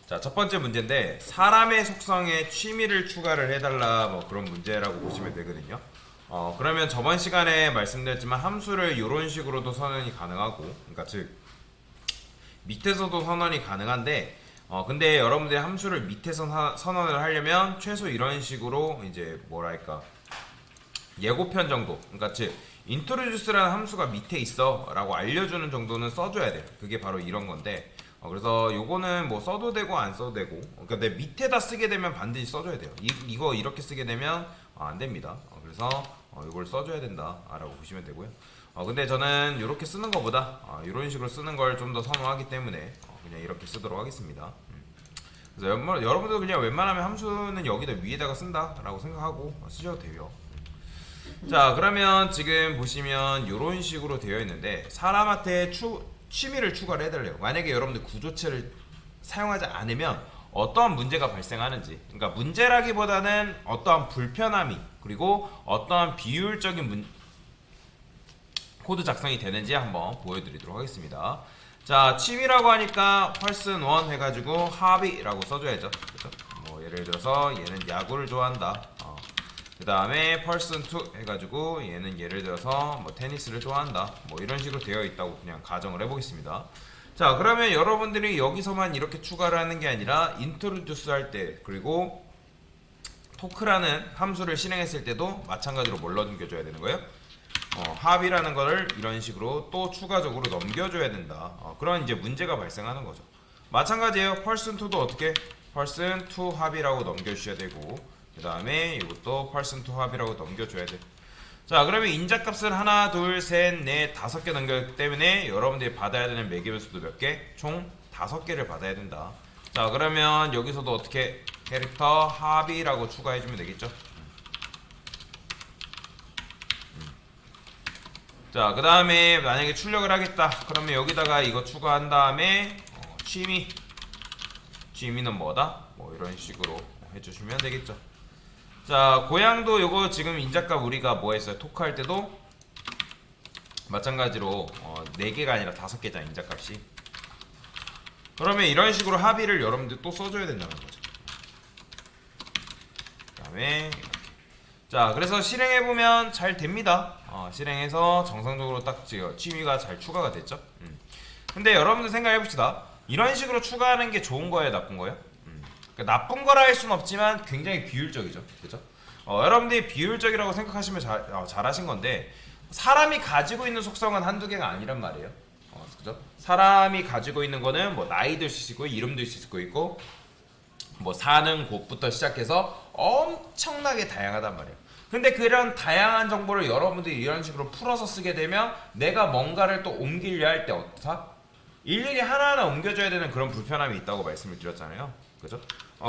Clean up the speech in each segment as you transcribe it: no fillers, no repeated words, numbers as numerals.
자, 첫 번째 문제인데 사람의 속성에 취미를 추가를 해달라 뭐 그런 문제라고 보시면 되거든요. 그러면 저번 시간에 말씀드렸지만 함수를 이런 식으로도 선언이 가능하고, 그러니까 즉 밑에서도 선언이 가능한데, 근데 여러분들이 함수를 밑에서 선언을 하려면 최소 이런 식으로 이제 뭐랄까 예고편 정도, 그러니까 즉 introduce라는 함수가 밑에 있어 라고 알려주는 정도는 써줘야 돼요. 그게 바로 이런 건데, 그래서 요거는 뭐 써도 되고 안 써도 되고, 그러니까 내 밑에다 쓰게 되면 반드시 써줘야 돼요. 이거 이렇게 쓰게 되면 안 됩니다. 그래서 이걸 써줘야 된다 라고 보시면 되고요. 근데 저는 이렇게 쓰는 것보다 이런 식으로 쓰는 걸 좀 더 선호하기 때문에 그냥 이렇게 쓰도록 하겠습니다. 그래서 여러분들 그냥 웬만하면 함수는 여기다 위에다가 쓴다 라고 생각하고 쓰셔도 돼요. 자, 그러면 지금 보시면 이런 식으로 되어 있는데 사람한테 취미를 추가를 해달래요. 만약에 여러분들 구조체를 사용하지 않으면 어떠한 문제가 발생하는지, 그러니까 문제라기보다는 어떠한 불편함이, 그리고 어떠한 비효율적인 코드 작성이 되는지 한번 보여드리도록 하겠습니다. 자, 취미라고 하니까 person 1 해가지고 hobby라고 써줘야죠. 그렇죠? 뭐 예를 들어서 얘는 야구를 좋아한다. 그 다음에 person 2 해가지고 얘는 예를 들어서 뭐 테니스를 좋아한다. 뭐 이런 식으로 되어 있다고 그냥 가정을 해보겠습니다. 자, 그러면 여러분들이 여기서만 이렇게 추가를 하는 게 아니라 introduce 할 때, 그리고 토크라는 함수를 실행했을 때도 마찬가지로 뭘 넘겨줘야 되는 거예요? 합이라는 거를 이런 식으로 또 추가적으로 넘겨줘야 된다. 그런 이제 문제가 발생하는 거죠. 마찬가지예요. person 2도 어떻게? person 2 합이라고 넘겨주셔야 되고, 그 다음에 이것도 person 2 합이라고 넘겨줘야 돼. 자, 그러면 인자값을 하나, 둘, 셋, 넷, 5개 넘겼기 때문에 여러분들이 받아야 되는 매개변수도 몇 개? 총 5개를 받아야 된다. 자, 그러면 여기서도 어떻게 캐릭터 합이라고 추가해주면 되겠죠. 자, 그 다음에 만약에 출력을 하겠다. 그러면 여기다가 이거 추가한 다음에 취미는 뭐다? 뭐 이런 식으로 해주시면 되겠죠. 자, 고양도 요거 지금 인자값 우리가 뭐 했어요? 토크할 때도 마찬가지로 4개가 아니라 5개잖아, 인자값이. 그러면 이런 식으로 합의를 여러분들 또 써줘야 된다는 거죠. 그 다음에 자, 그래서 실행해보면 잘 됩니다. 실행해서 정상적으로 딱 취미가 잘 추가가 됐죠. 근데 여러분들 생각해봅시다. 이런 식으로 추가하는 게 좋은 거예요, 나쁜 거예요? 그러니까 나쁜 거라 할 수는 없지만 굉장히 비효율적이죠. 그죠? 여러분들이 비효율적이라고 생각하시면 잘하신 건데, 사람이 가지고 있는 속성은 한두 개가 아니란 말이에요. 그죠? 사람이 가지고 있는 거는 뭐 나이도 있을 수 있고, 이름도 있을 수 있고, 뭐 사는 곳부터 시작해서 엄청나게 다양하단 말이에요. 근데 그런 다양한 정보를 여러분들이 이런 식으로 풀어서 쓰게 되면 내가 뭔가를 또 옮기려 할 때 어떠다? 일일이 하나하나 옮겨줘야 되는 그런 불편함이 있다고 말씀을 드렸잖아요. 그죠?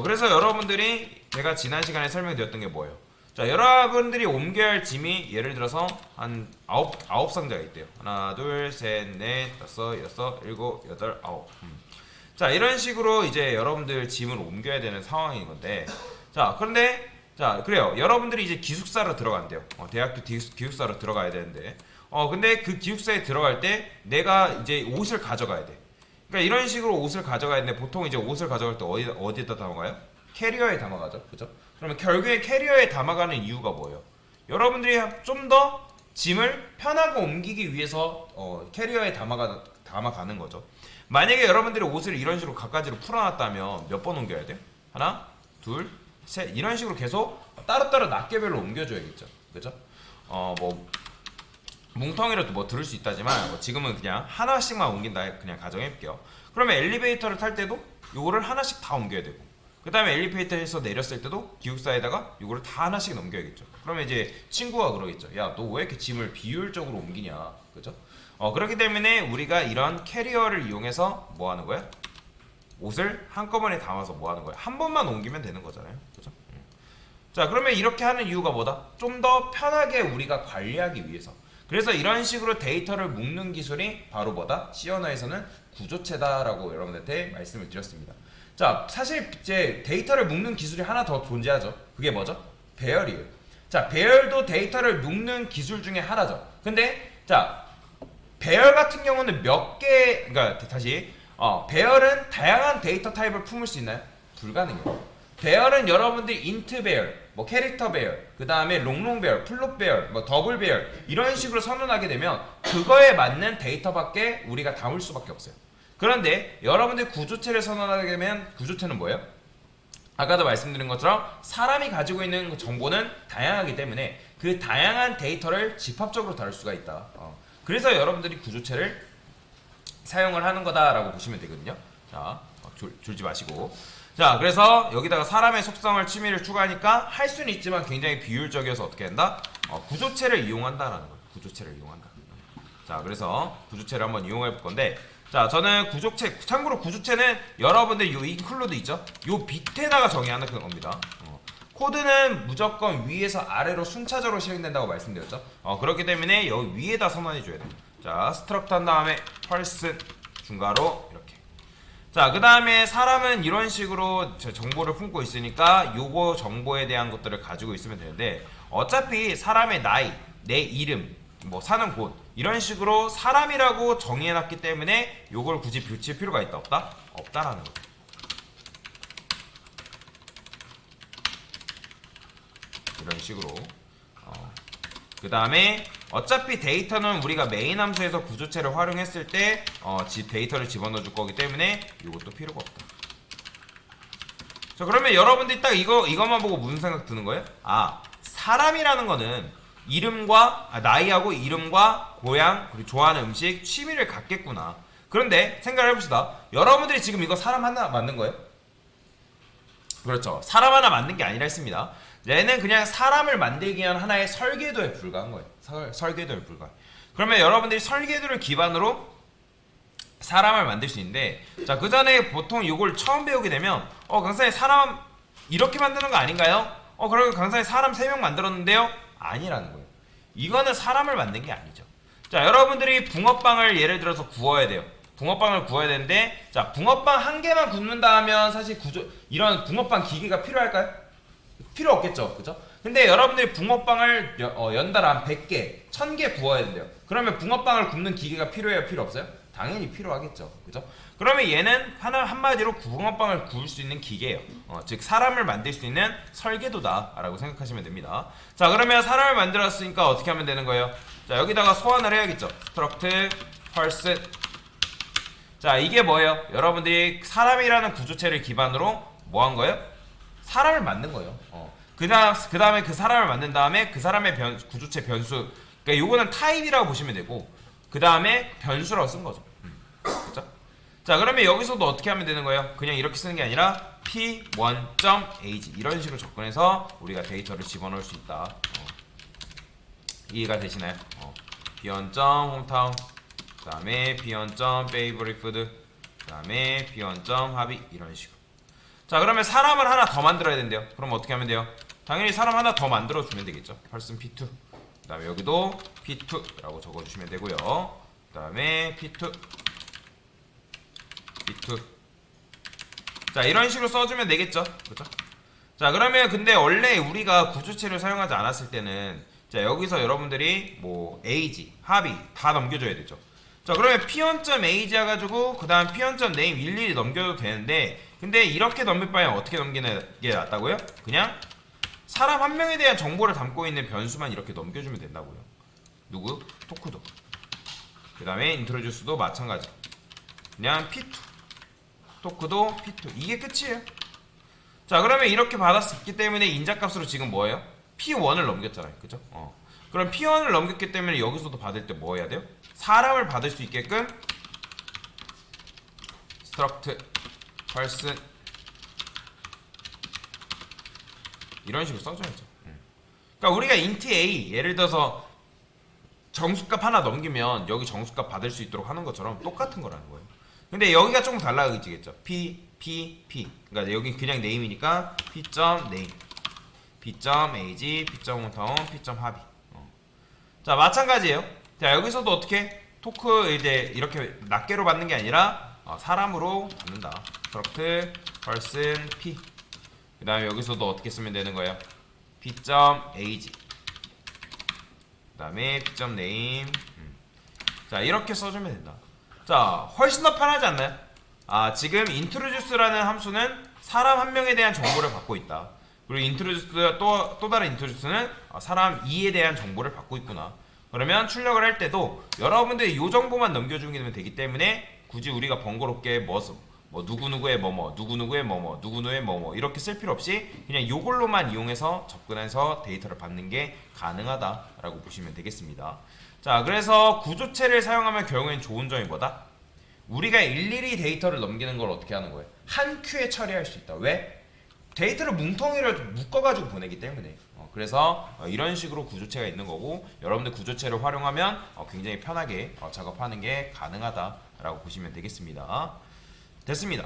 그래서 여러분들이 제가 지난 시간에 설명드렸던 게 뭐예요? 자, 여러분들이 옮겨야 할 짐이 예를 들어서 한 9상자가 있대요. 하나, 둘, 셋, 넷, 다섯, 여섯, 일곱, 여덟, 아홉. 자, 이런 식으로 이제 여러분들 짐을 옮겨야 되는 상황인 건데, 자, 그런데 자, 그래요. 여러분들이 이제 기숙사로 들어간대요. 대학교 기숙사로 들어가야 되는데, 근데 그 기숙사에 들어갈 때 내가 이제 옷을 가져가야 돼. 그러니까 이런 식으로 옷을 가져가야 되는데, 보통 이제 옷을 가져갈 때 어디에다 담아가요? 캐리어에 담아가죠. 그죠? 그러면 결국에 캐리어에 담아가는 이유가 뭐예요? 여러분들이 좀 더 짐을 편하게 옮기기 위해서 캐리어에 담아가는 거죠. 만약에 여러분들이 옷을 이런 식으로 갖가지로 풀어놨다면 몇 번 옮겨야 돼요? 하나, 둘, 셋, 이런 식으로 계속 따로따로 낱개별로 옮겨줘야겠죠. 그죠? 뭐 뭉텅이라도 뭐 들을 수 있다지만 지금은 그냥 하나씩만 옮긴다 그냥 가정해볼게요. 그러면 엘리베이터를 탈 때도 요거를 하나씩 다 옮겨야 되고, 그 다음에 엘리베이터에서 내렸을 때도 기숙사에다가 요거를 다 하나씩 넘겨야겠죠. 그러면 이제 친구가 그러겠죠. 야, 너 왜 이렇게 짐을 비효율적으로 옮기냐. 그죠? 그렇기 때문에 우리가 이런 캐리어를 이용해서 뭐 하는 거야? 옷을 한꺼번에 담아서 뭐 하는 거야? 한 번만 옮기면 되는 거잖아요. 그죠? 자, 그러면 이렇게 하는 이유가 뭐다? 좀 더 편하게 우리가 관리하기 위해서. 그래서 이런 식으로 데이터를 묶는 기술이 바로 뭐다? C 언어에서는 구조체다라고 여러분한테 말씀을 드렸습니다. 자, 사실 이제 데이터를 묶는 기술이 하나 더 존재하죠. 그게 뭐죠? 배열이에요. 자, 배열도 데이터를 묶는 기술 중에 하나죠. 근데 자, 배열 같은 경우는 몇 개, 그러니까 다시 배열은 다양한 데이터 타입을 품을 수 있나요? 불가능해요. 배열은 여러분들이 인트 배열, 뭐 캐릭터 배열, 그 다음에 롱롱 배열, 플롯 배열, 뭐 더블 배열 이런 식으로 선언하게 되면 그거에 맞는 데이터밖에 우리가 담을 수밖에 없어요. 그런데 여러분들이 구조체를 선언하게 되면 구조체는 뭐예요? 아까도 말씀드린 것처럼 사람이 가지고 있는 정보는 다양하기 때문에 그 다양한 데이터를 집합적으로 다룰 수가 있다. 그래서 여러분들이 구조체를 사용을 하는 거다라고 보시면 되거든요. 자, 졸지 마시고. 자, 그래서 여기다가 사람의 속성을 취미를 추가하니까 할 수는 있지만 굉장히 비효율적이어서 어떻게 한다? 구조체를 이용한다라는 거예요. 구조체를 이용한다. 자, 그래서 구조체를 한번 이용해 볼 건데, 자, 저는 구조체, 참고로 구조체는 여러분들 요 인클루드 있죠? 요 밑에다가 정의하는 겁니다. 코드는 무조건 위에서 아래로 순차적으로 실행된다고 말씀드렸죠? 그렇기 때문에 여기 위에다 선언해 줘야 돼요. 자, 스트럭트 한 다음에 펄스 중괄호 이렇게. 자, 그 다음에 사람은 이런 식으로 정보를 품고 있으니까 요거 정보에 대한 것들을 가지고 있으면 되는데, 어차피 사람의 나이, 내 이름, 뭐 사는 곳 이런 식으로 사람이라고 정의해놨기 때문에 요걸 굳이 붙일 필요가 있다 없다? 없다라는 거죠. 이런 식으로. 그 다음에 어차피 데이터는 우리가 메인 함수에서 구조체를 활용했을 때 데이터를 집어넣어 줄 거기 때문에 이것도 필요가 없다. 자, 그러면 여러분들이 딱 이것만 보고 무슨 생각 드는 거예요? 사람이라는 거는 이름과 나이하고 이름과 고향 그리고 좋아하는 음식 취미를 갖겠구나. 그런데 생각을 해봅시다. 여러분들이 지금 이거 사람 하나 만든 거예요? 그렇죠. 사람 하나 만든 게 아니라 했습니다. 얘는 그냥 사람을 만들기 위한 하나의 설계도에 불과한 거예요. 설계도에 불과. 그러면 여러분들이 설계도를 기반으로 사람을 만들 수 있는데, 자, 그 전에 보통 이걸 처음 배우게 되면 강사님 사람 이렇게 만드는 거 아닌가요? 그리고 강사님 사람 3명 만들었는데요? 아니라는 거예요. 이거는 사람을 만든 게 아니죠. 자, 여러분들이 붕어빵을 예를 들어서 구워야 돼요. 붕어빵을 구워야 되는데, 자, 붕어빵 한 개만 굽는다 하면 사실 이런 붕어빵 기계가 필요할까요? 필요 없겠죠. 그죠? 근데 여러분들이 붕어빵을 연달아 한 100개, 1000개 구워야 된대요. 그러면 붕어빵을 굽는 기계가 필요해요? 필요 없어요? 당연히 필요하겠죠. 그죠? 그러면 얘는 한마디로 붕어빵을 구울 수 있는 기계예요. 즉 사람을 만들 수 있는 설계도다 라고 생각하시면 됩니다. 자, 그러면 사람을 만들었으니까 어떻게 하면 되는 거예요? 자, 여기다가 소환을 해야겠죠. 스트럭트 펄슨. 자, 이게 뭐예요? 여러분들이 사람이라는 구조체를 기반으로 뭐 한 거예요? 사람을 만든 거예요. 그 다음에 그 사람을 만든 다음에 그 사람의 구조체 변수, 그러니까 요거는 타입이라고 보시면 되고, 그 다음에 변수라고 쓴 거죠. 그렇죠? 자, 그러면 여기서도 어떻게 하면 되는 거예요? 그냥 이렇게 쓰는 게 아니라 p1.ag 이런 식으로 접근해서 우리가 데이터를 집어넣을 수 있다. 이해가 되시나요? b1.hometown, 그 다음에 b1.favoritefood, 그 다음에 b1.hobby 이런 식으로. 자, 그러면 사람을 하나 더 만들어야 된대요. 그럼 어떻게 하면 돼요? 당연히 사람 하나 더 만들어 주면 되겠죠. person p2. 그 다음에 여기도 p2라고 적어주시면 되고요. 그 다음에 p2. 자, 이런 식으로 써주면 되겠죠. 그렇죠? 자, 그러면 근데 원래 우리가 구조체를 사용하지 않았을 때는, 자, 여기서 여러분들이 뭐 age, hobby 다 넘겨줘야 되죠. 자, 그러면 p1.age 해가지고 그 다음 p1.name 일일이 넘겨도 되는데, 근데 이렇게 넘길 바에 어떻게 넘기는 게 낫다고요? 그냥 사람 한 명에 대한 정보를 담고 있는 변수만 이렇게 넘겨주면 된다고요. 누구? 토크도. 그 다음에 introduce도 마찬가지. 그냥 p2. 토크도 p2. 이게 끝이에요. 자, 그러면 이렇게 받았기 때문에 인자값으로 지금 뭐예요? p1을 넘겼잖아요. 그죠? 그럼 p1을 넘겼기 때문에 여기서도 받을 때 뭐 해야 돼요? 사람을 받을 수 있게끔 struct person 이런 식으로 써줘야죠. 그러니까 우리가 int a 예를 들어서 정수값 하나 넘기면 여기 정수값 받을 수 있도록 하는 것처럼 똑같은 거라는 거예요. 근데 여기가 조금 달라지겠죠. p. 그러니까 여기 그냥 name이니까 p.name, p.age, p.hometown, p.hobby. 자, 마찬가지예요. 자, 여기서도 어떻게 토크 이제 이렇게 낱개로 받는 게 아니라 사람으로 받는다. struct person p. 그 다음에 여기서도 어떻게 쓰면 되는 거예요? p.age. 그 다음에 p.name. 자, 이렇게 써주면 된다. 자, 훨씬 더 편하지 않나요? 지금 introduce라는 함수는 사람 한 명에 대한 정보를 받고 있다. 그리고 introduce 또 다른 introduce는 사람 2에 대한 정보를 받고 있구나. 그러면 출력을 할 때도 여러분들이 이 정보만 넘겨주면 되기 때문에 굳이 우리가 번거롭게 뭐 누구누구의 뭐뭐, 누구누구의 뭐뭐, 누구누구의 뭐뭐 이렇게 쓸 필요 없이 그냥 이걸로만 이용해서 접근해서 데이터를 받는 게 가능하다라고 보시면 되겠습니다. 자, 그래서 구조체를 사용하면 결국엔 좋은 점이 뭐다? 우리가 일일이 데이터를 넘기는 걸 어떻게 하는 거예요? 한 큐에 처리할 수 있다. 왜? 데이터를 뭉텅이를 묶어가지고 보내기 때문에. 그래서 이런 식으로 구조체가 있는 거고, 여러분들 구조체를 활용하면 굉장히 편하게 작업하는 게 가능하다라고 보시면 되겠습니다. 됐습니다.